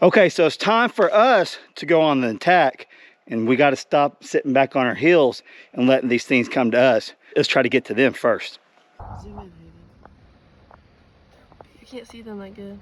Okay, so it's time for us to go on the attack, and we got to stop sitting back on our heels and letting these things come to us. Let's try to get to them first. Zoom in, Hayden. I can't see them that good.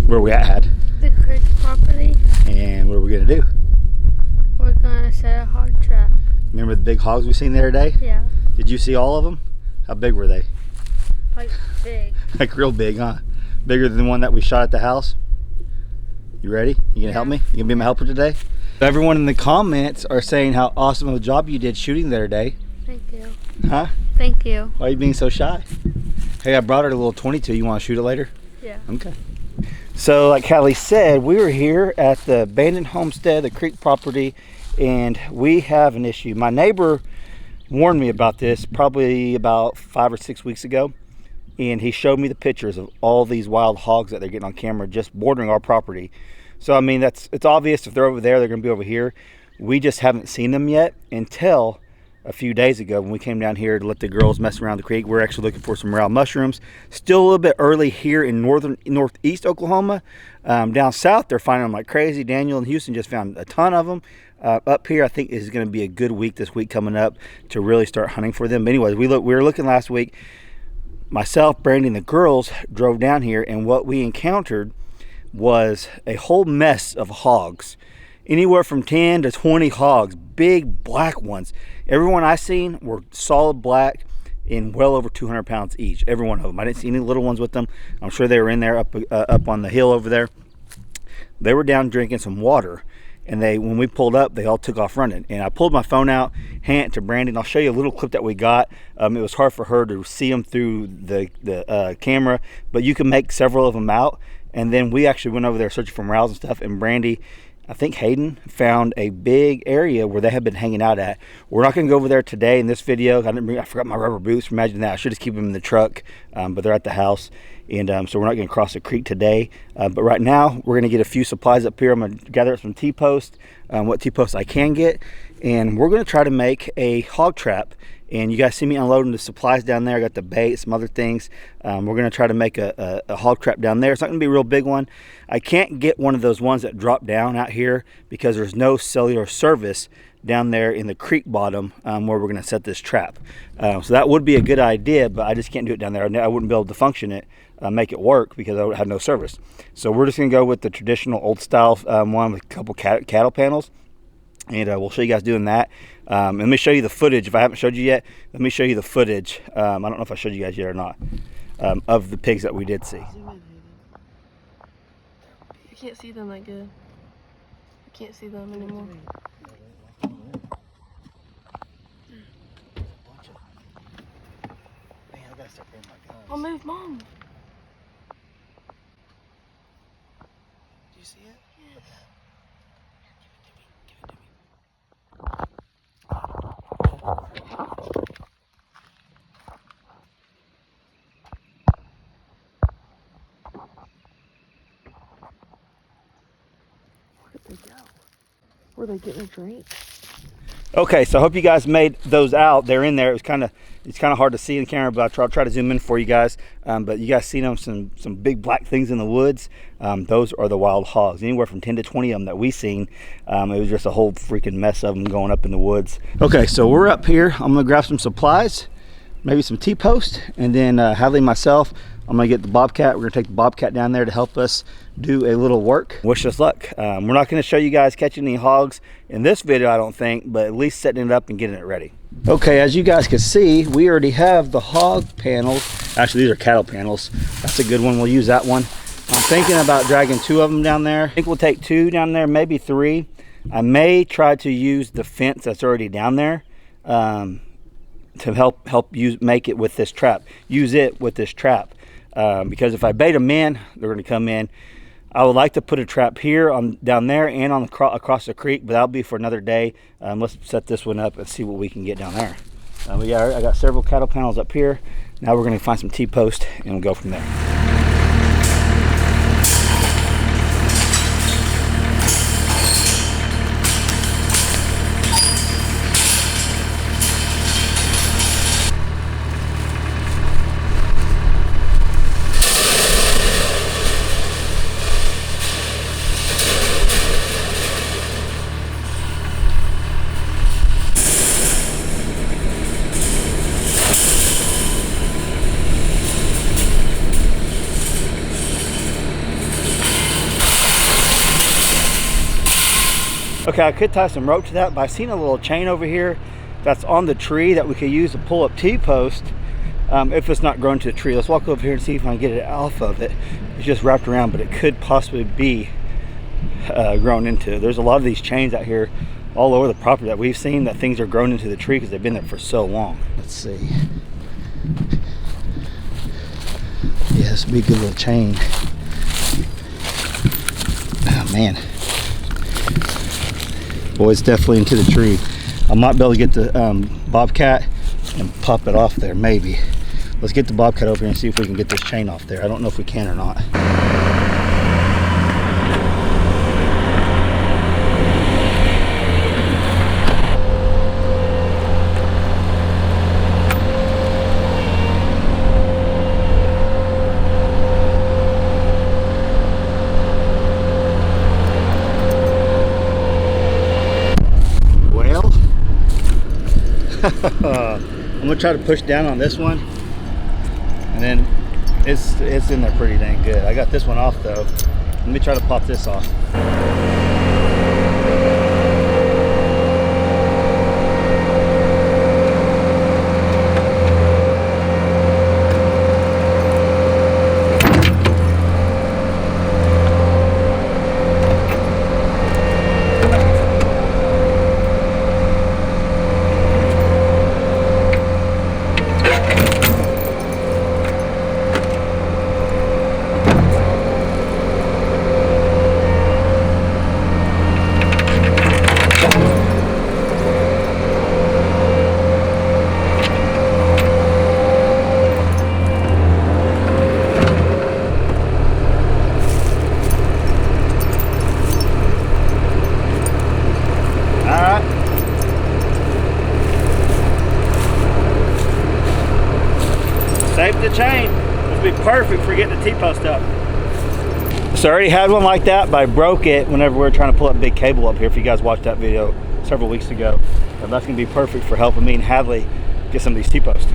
Where we at? The creek property. And what are we gonna do? We're gonna set a hog trap. Remember the big hogs we seen the other day? Yeah. Did you see all of them? How big were they? Like big. Like real big, huh? Bigger than the one that we shot at the house? You ready? You gonna help me? You gonna be my helper today? Everyone in the comments are saying how awesome of a job you did shooting the other day. Thank you. Huh? Thank you. Why are you being so shy? Hey, I brought her a little 22. You wanna shoot it later? Yeah. Okay. So like Hadlee said, we were here at the abandoned homestead, the creek property, and we have an issue. My neighbor warned me about this probably about 5 or 6 weeks ago, and he showed me the pictures of all these wild hogs that they're getting on camera just bordering our property. So I mean, it's obvious if they're over there, they're gonna be over here. We just haven't seen them yet until a few days ago when we came down here to let the girls mess around the creek. We're actually looking for some morel mushrooms. Still a little bit early here in northeast Oklahoma. Down south, they're finding them like crazy. Daniel and Houston just found a ton of them. Up here, I think is going to be a good week this week coming up to really start hunting for them. But anyways, we were looking last week. Myself, Brandy, and the girls drove down here, and what we encountered was a whole mess of hogs. Anywhere from 10 to 20 hogs, big black ones. Everyone I seen were solid black and well over 200 pounds each, every one of them. I didn't see any little ones with them. I'm sure they were in there up on the hill over there. They were down drinking some water, and when we pulled up, they all took off running. And I pulled my phone out, hand it to Brandy, and I'll show you a little clip that we got. It was hard for her to see them through the camera, but you can make several of them out. And then we actually went over there searching for morels and stuff, and Brandy, I think Hayden, found a big area where they have been hanging out at. We're not going to go over there today in this video. I forgot my rubber boots. Imagine that. I should just keep them in the truck, but they're at the house. And so we're not going to cross the creek today. But right now, we're going to get a few supplies up here. I'm going to gather up some T-posts, what T-posts I can get. And we're going to try to make a hog trap. And you guys see me unloading the supplies down there. I got the bait, some other things. We're going to try to make a hog trap down there. It's not going to be a real big one. I can't get one of those ones that drop down out here because there's no cellular service down there in the creek bottom where we're going to set this trap. So that would be a good idea, but I just can't do it down there. I wouldn't be able to function it, make it work because I would have no service. So we're just going to go with the traditional old style one with a couple cattle panels. And we'll show you guys doing that. Let me show you the footage. If I haven't showed you yet, let me show you the footage. I don't know if I showed you guys yet or not, of the pigs that we did see. Zoom in, Hayden. I can't see them that good. I can't see them anymore. I'll move, Mom. Do you see it? Yes. Give it to me. Where did they go? Were they getting a drink? Okay, so I hope you guys made those out. They're in there. It's kind of hard to see in the camera, but I'll try to zoom in for you guys. But you guys see them, some big black things in the woods. Those are the wild hogs. Anywhere from 10 to 20 of them that we seen. It was just a whole freaking mess of them going up in the woods. Okay, so we're up here. I'm gonna grab some supplies, maybe some T-post, and then Hadlee and myself I'm gonna get the Bobcat. We're gonna take the Bobcat down there to help us do a little work. Wish us luck. We're not gonna show you guys catching any hogs in this video, I don't think, but at least setting it up and getting it ready. Okay, as you guys can see, we already have the hog panels. Actually, these are cattle panels. That's a good one. We'll use that one. I'm thinking about dragging 2 of them down there. I think we'll take 2 down there, maybe 3. I may try to use the fence that's already down there to help make it with this trap. Use it with this trap. Because if I bait them in, they're going to come in. I would like to put a trap here down there and on across the creek, but that'll be for another day. Let's set this one up and see what we can get down there. But yeah, I got several cattle panels up here. Now we're going to find some T-post and we'll go from there. Okay, I could tie some rope to that, but I've seen a little chain over here that's on the tree that we could use to pull up T-post if it's not grown to the tree. Let's walk over here and see if I can get it off of it. It's just wrapped around, but it could possibly be grown into. There's a lot of these chains out here all over the property that we've seen that things are grown into the tree because they've been there for so long. Let's see. Yeah, this would be a good little chain. Oh man. Boy, it's definitely into the tree. I might be able to get the Bobcat and pop it off there, maybe. Let's get the Bobcat over here and see if we can get this chain off there. I don't know if we can or not. I'm gonna try to push down on this one, and then it's in there pretty dang good. I got this one off though. Let me try to pop this off. Save the chain. This would be perfect for getting the T-post up. So I already had one like that, but I broke it whenever we were trying to pull up big cable up here. If you guys watched that video several weeks ago, and that's gonna be perfect for helping me and Hadley get some of these T-posts.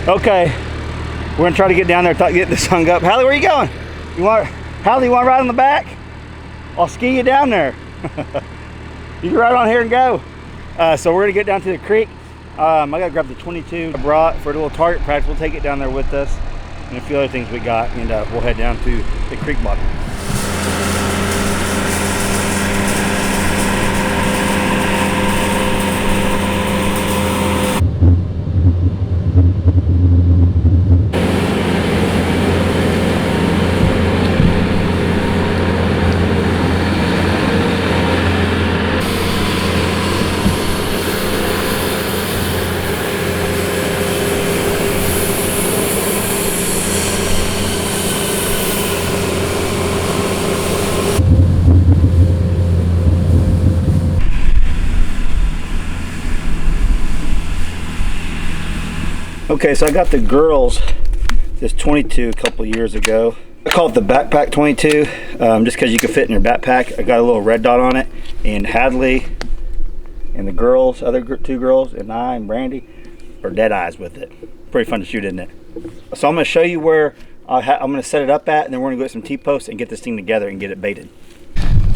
Okay, we're gonna try to get down there, get this hung up. Hadley, where are you going? Hadley, you want to ride on the back? I'll ski you down there. You can ride on here and go. So we're gonna get down to the creek. I gotta grab the 22 I brought for a little target practice. We'll take it down there with us and a few other things we got, and we'll head down to the creek bottom. Okay, so I got the girls this 22 a couple years ago. I call it the backpack 22, just because you can fit in your backpack. I got a little red dot on it, and Hadlee and the girls, two girls, and I and Brandy are dead eyes with it. Pretty fun to shoot, isn't it? So I'm going to show you where I'm going to set it up at, and then we're going to go get some T-posts and get this thing together and get it baited.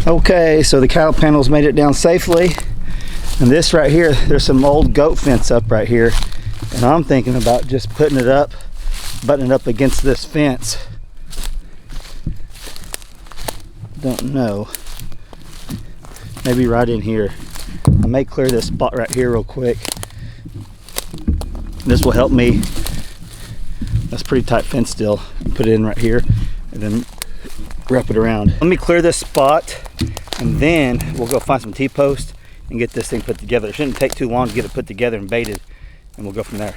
Okay, so the cattle panels made it down safely, and this right here, there's some old goat fence up right here, and I'm thinking about just putting it up, buttoning it up against this fence. Don't know, maybe right in here. I may clear this spot right here real quick. This will help me. That's pretty tight fence still. Put it in right here and then wrap it around. Let me clear this spot, and then we'll go find some T-posts and get this thing put together. It shouldn't take too long to get it put together and baited, and we'll go from there.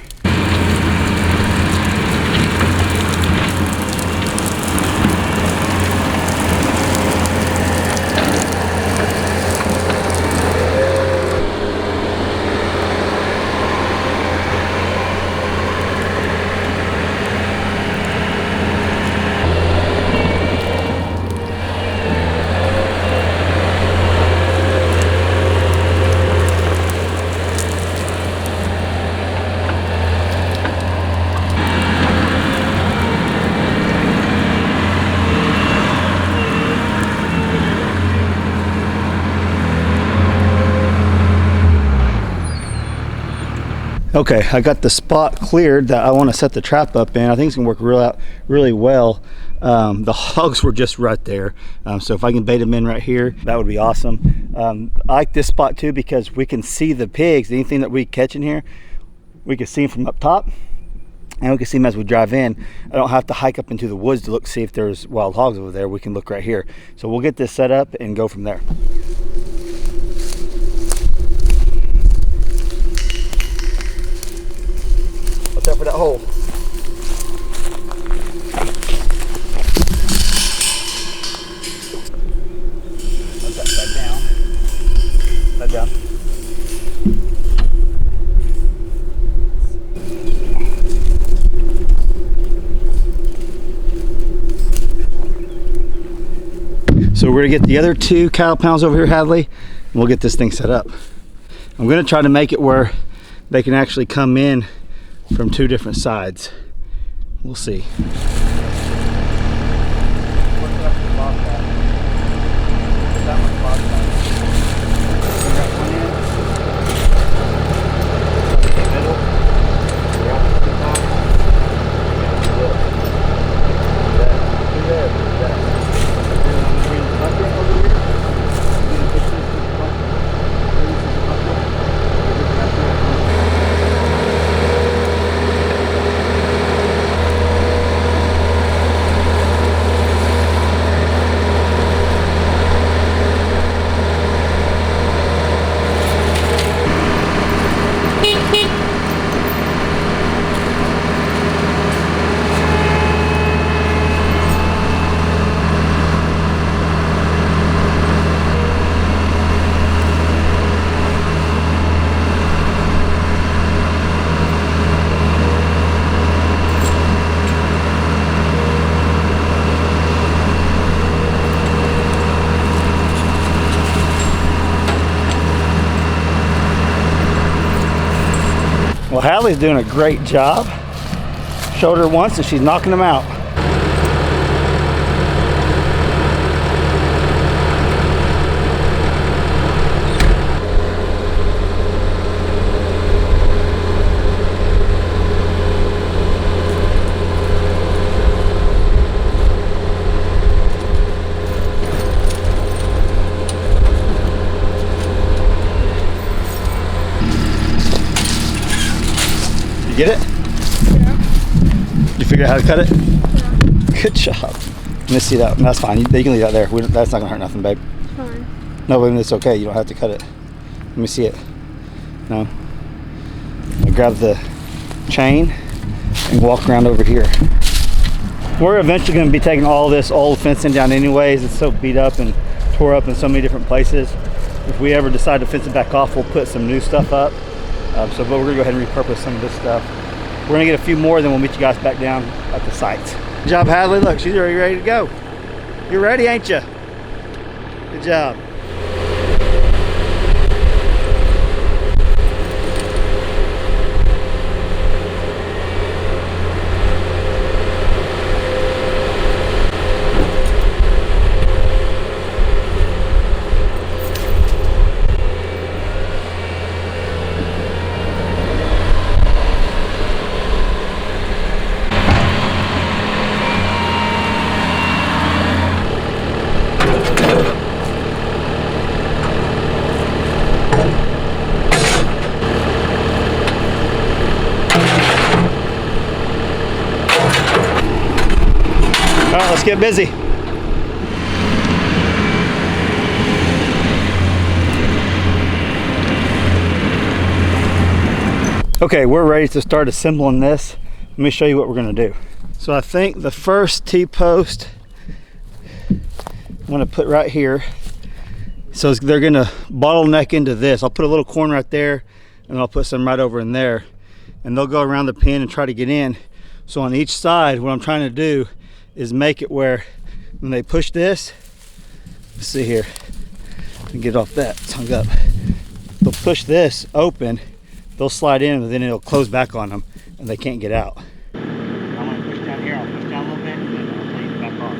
Okay, I got the spot cleared that I want to set the trap up in. I think it's gonna work really well. The hogs were just right there, so if I can bait them in right here, that would be awesome. I like this spot too because we can see the pigs. Anything that we catch in here, we can see them from up top, and we can see them as we drive in. I don't have to hike up into the woods to look, see if there's wild hogs over there. We can look right here. So we'll get this set up and go from there. Watch out for that hole. Back down. Back down. So we're gonna get the other two cow pounds over here, Hadlee, and we'll get this thing set up. I'm gonna try to make it where they can actually come in from two different sides. We'll see. Well, Hadlee's doing a great job. Showed her once and she's knocking them out. You get it? Yeah. You figure out how to cut it? Yeah. Good job. Let me see that. That's fine. You can leave that there. That's not gonna hurt nothing, babe. It's fine. No, but it's okay. You don't have to cut it. Let me see it. No. I grab the chain and walk around over here. We're eventually going to be taking all this old fencing down anyways. It's so beat up and tore up in so many different places. If we ever decide to fence it back off, we'll put some new stuff up. But we're going to go ahead and repurpose some of this stuff We're gonna get a few more, then we'll meet you guys back down at the sites. Good job, Hadley. Look, she's already ready to go. You're ready, ain't you? Good job. All right, let's get busy. Okay, we're ready to start assembling this. Let me show you what we're gonna do. So I think the first T-post I'm gonna put right here. So they're gonna bottleneck into this. I'll put a little corn right there, and I'll put some right over in there. And they'll go around the pin and try to get in. So on each side, what I'm trying to do is make it where when they push this, let's see here, and get off that, it's hung up. They'll push this open, they'll slide in, and then it'll close back on them, and they can't get out. I'm gonna push down here, I'll push down a little bit, and then I'll take it back off.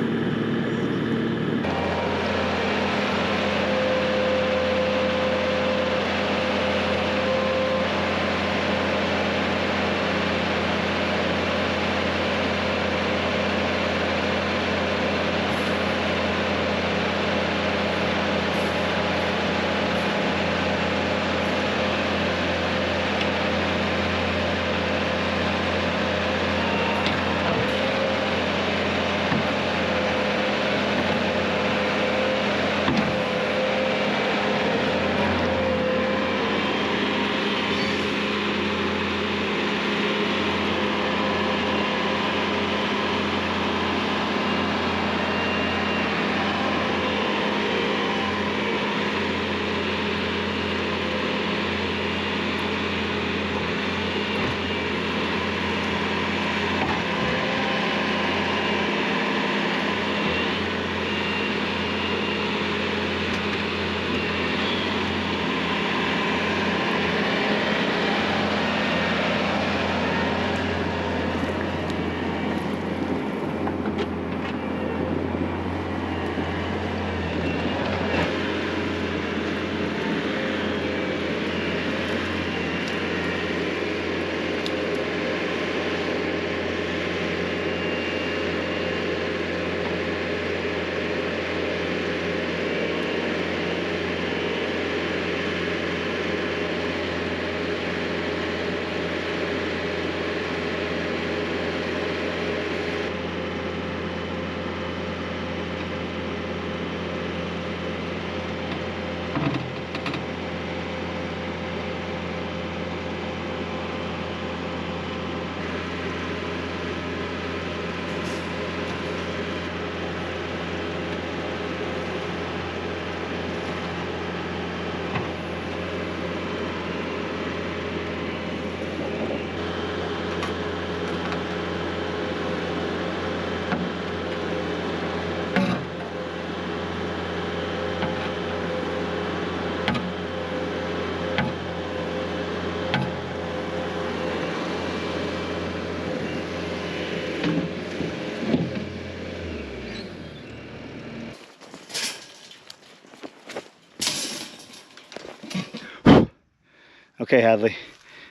Okay, Hadley,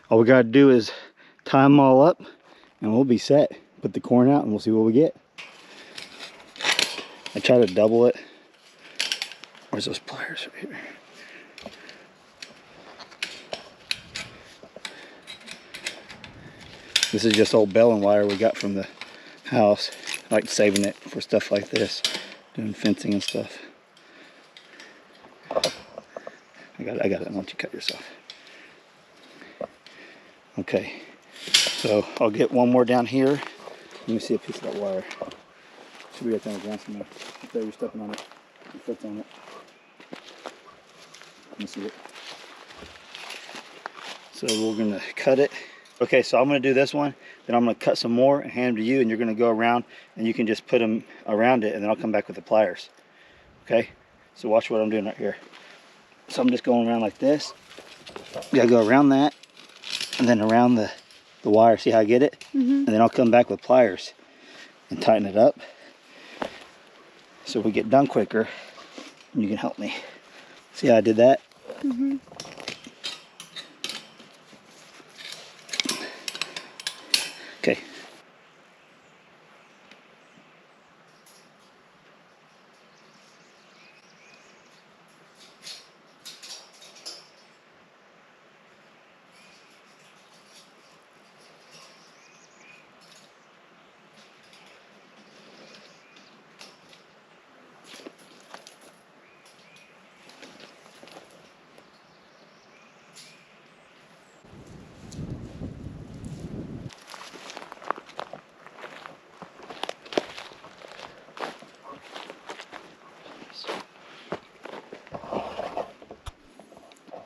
all we gotta do is tie them all up and we'll be set. Put the corn out and we'll see what we get. I try to double it. Where's those pliers right here? This is just old baling wire we got from the house. I like saving it for stuff like this, doing fencing and stuff. I got it. I'll let you cut yourself. Okay, so I'll get one more down here. Let me see a piece of that wire. Should be right down the ground somewhere. Up there, you're stepping on it. Your foot's on it. Let me see it. So we're gonna cut it Okay, so I'm gonna do this one, then I'm gonna cut some more and hand them to you, and you're gonna go around and you can just put them around it, and then I'll come back with the pliers. Okay, so watch what I'm doing right here. So I'm just going around like this. You gotta go around that and then around the wire. See how I get it? And then I'll come back with pliers and tighten it up so we get done quicker, and you can help me. See how I did that? Okay.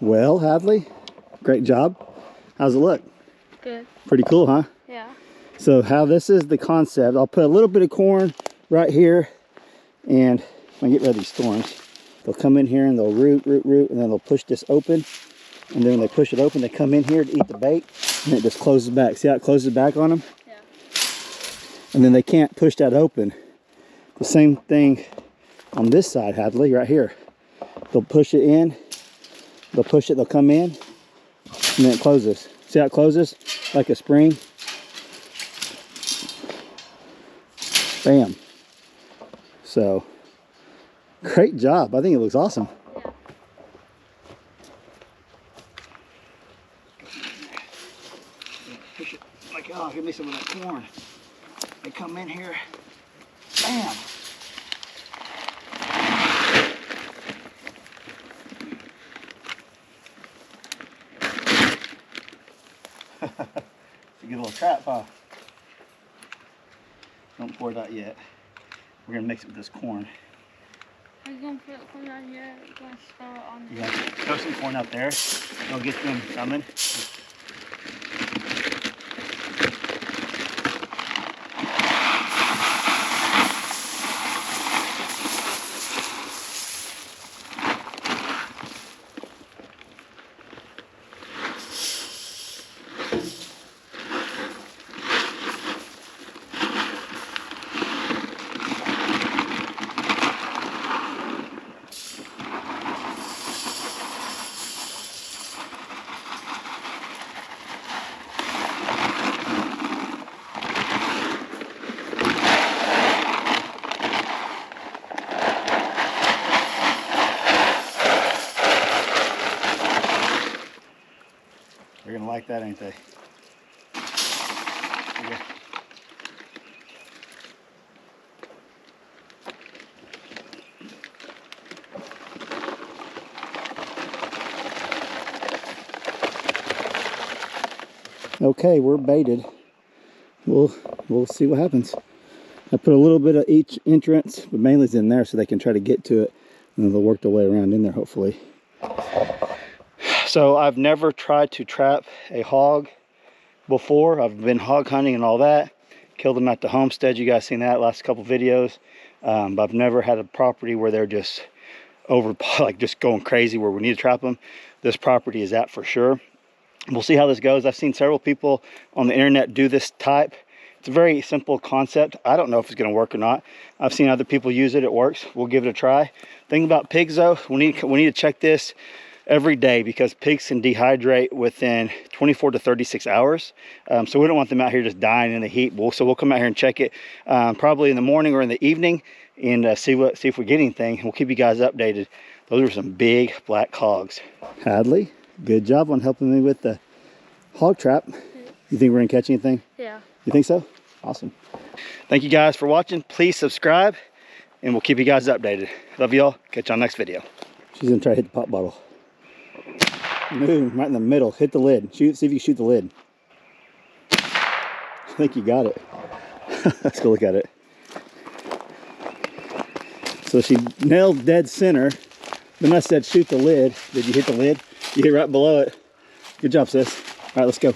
Well, Hadley, great job. How's it look? Good. Pretty cool, huh? Yeah. So how this is the concept, I'll put a little bit of corn right here, and when I get rid of these thorns, they'll come in here and they'll root, and then they'll push this open. And then when they push it open, they come in here to eat the bait, and it just closes back. See how it closes back on them? Yeah. And then they can't push that open. The same thing on this side, Hadley, right here. They'll push it in, they'll push it, they'll come in, and then it closes. See how it closes? Like a spring. Bam. So, great job. I think it looks awesome. Yeah. Push it like, oh, give me some of that corn. They come in here. Bam. It's a good little trap, huh? Don't pour it out yet. We're gonna mix it with this corn. Are you gonna put corn out here? You're gonna throw it on You gotta throw some corn out there. It'll get them coming. They're gonna like that, ain't they? Okay. Okay, we're baited. We'll see what happens. I put a little bit of each entrance, but mainly it's in there so they can try to get to it, and they'll work their way around in there hopefully. So I've never tried to trap a hog before. I've been hog hunting and all that. Killed them at the homestead. You guys seen that last couple videos. But I've never had a property where they're just like just going crazy where we need to trap them. This property is that for sure. We'll see how this goes. I've seen several people on the internet do this type. It's a very simple concept. I don't know if it's going to work or not. I've seen other people use it. It works. We'll give it a try. Thing about pigs though, we need to check this every day because pigs can dehydrate within 24 to 36 hours. So we don't want them out here just dying in the heat. So we'll come out here and check it probably in the morning or in the evening and see if we get anything. We'll keep you guys updated. Those are some big black hogs. Hadley, good job on helping me with the hog trap. You think we're gonna catch anything? Yeah. You think so? Awesome. Thank you guys for watching. Please subscribe and we'll keep you guys updated. Love y'all. Catch you on next video. She's gonna try to hit the pop bottle. Move right in the middle. Hit the lid. Shoot. See if you can shoot the lid. I think you got it. Let's go look at it. So she nailed dead center. Then I said shoot the lid. Did you hit the lid? You hit right below it. Good job, sis. All right, let's go.